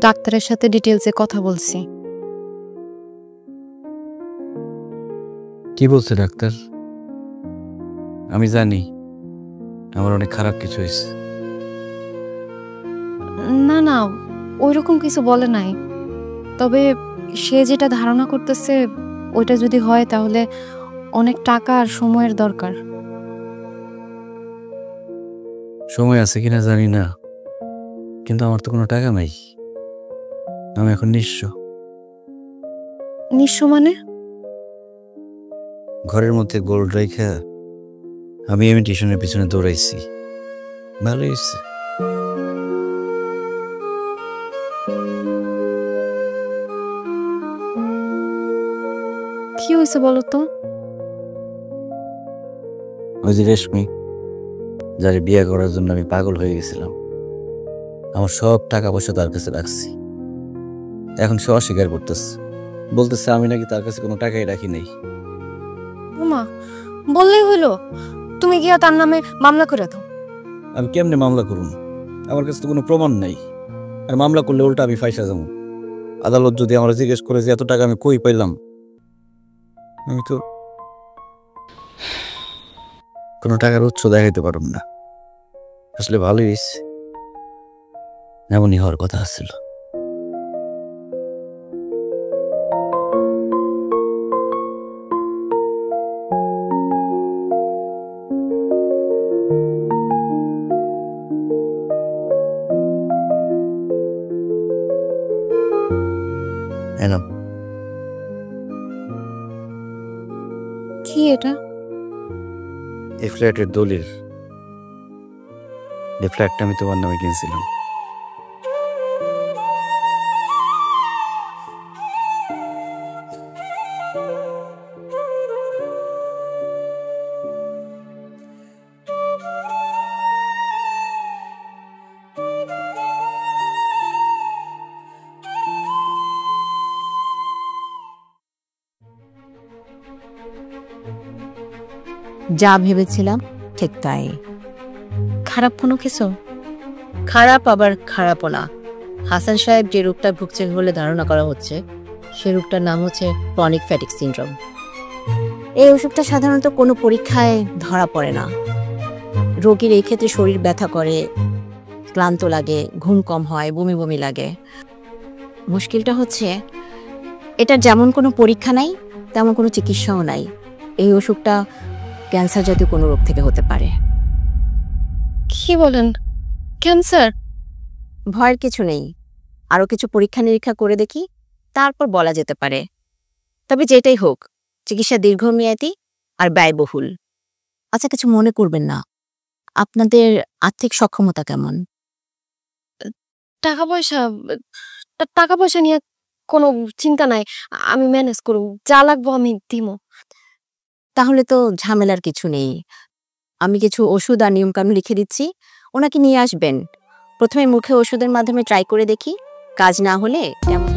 ডাক্তারের সাথে ডিটেইলসে কথা বলছি। কি বলছে ডাক্তার? আমি জানি আমার অনেক খারাপ কিছু হয়েছে। না না, ওইরকম কিছু বলে নাই। তবে সে যেটা ধারণা করতেছে ওইটা যদি হয় তাহলে অনেক টাকা আর সময়ের দরকার। সময় আছে কিনা জানি না, কিন্তু আমার তো কোনো টাকা নাই। আমি এখন নিঃস্ব। নিঃস্ব মানে? ঘরের মধ্যে গোল্ড রেখা আমি ইমিটেশনের পিছনে দৌড়াইছি। ভালো হয়েছে। কি হয়েছে বলো তো? ওই যে রেশমি, যারে বিয়ে করার জন্য আমি পাগল হয়ে গেছিলাম, আমার সব টাকা পয়সা তার কাছে রাখছি। এখন সে অস্বীকার করতেছে, বলতেছে আমি নাকি তার কাছে কোনো টাকাই রাখি নাই। ওমা, বললেই হলো। তুমি গিয়া তার নামে মামলা করে দাও। আমি কেমনে মামলা করুন? আমার কাছে তো কোনো প্রমাণ নাই। আর মামলা করলে উল্টা আমি ফাইসা যাবো। আদালত যদি আমার জিজ্ঞেস করে যে এত টাকা আমি কই পাইলাম, আমি তো কোনো টাকার উৎস দেখাইতে পারব না। আসলে ভালোই হয়েছে, এমনই হওয়ার কথা ছিল। কি এটা? এই ফ্ল্যাটের দলিল। এই ফ্ল্যাটটা আমি তোমার নামে কিনছিলাম। যা ভেবেছিলাম ঠিক তাই। খারাপ কোনো কিছু? খারাপ আবার খারাপও না। হাসান সাহেব যে রোগটা ভুগছে বলে ধারণা করা হচ্ছে, সে রোগটার নাম হচ্ছে ক্রনিক ফ্যাটিক সিনড্রোম। এই ওষুধটা সাধারণত কোনো পরীক্ষায় ধরা পড়ে না। রোগীর এই ক্ষেত্রে শরীর ব্যথা করে, ক্লান্ত লাগে, ঘুম কম হয়, বমি বমি লাগে। মুশকিলটা হচ্ছে এটার যেমন কোনো পরীক্ষা নাই, তেমন কোনো চিকিৎসাও নাই। এই ওষুধটা ক্যান্সার জাতীয় কোনো রোগ থেকে হতে পারে। কি বলেন? ক্যান্সার? ভয়ের কিছু নেই, আরও কিছু পরীক্ষা নিরীক্ষা করে দেখি, তারপর বলা যেতে পারে। তবে যেটাই হোক, চিকিৎসা দীর্ঘমেয়াদী আর ব্যয়বহুল। আচ্ছা, কিছু মনে করবেন না, আপনাদের আর্থিক সক্ষমতা কেমন? টাকা পয়সা? টাকা পয়সা নিয়ে কোনো চিন্তা নাই, আমি ম্যানেজ করব। যা লাগবো আমি দিব। তাহলে তো ঝামেলার কিছু নেই। আমি কিছু ওষুধ আর নিয়মকানুন লিখে দিচ্ছি, ওনাকে নিয়ে আসবেন। প্রথমে মুখে ওষুধের মাধ্যমে ট্রাই করে দেখি, কাজ না হলে কেমন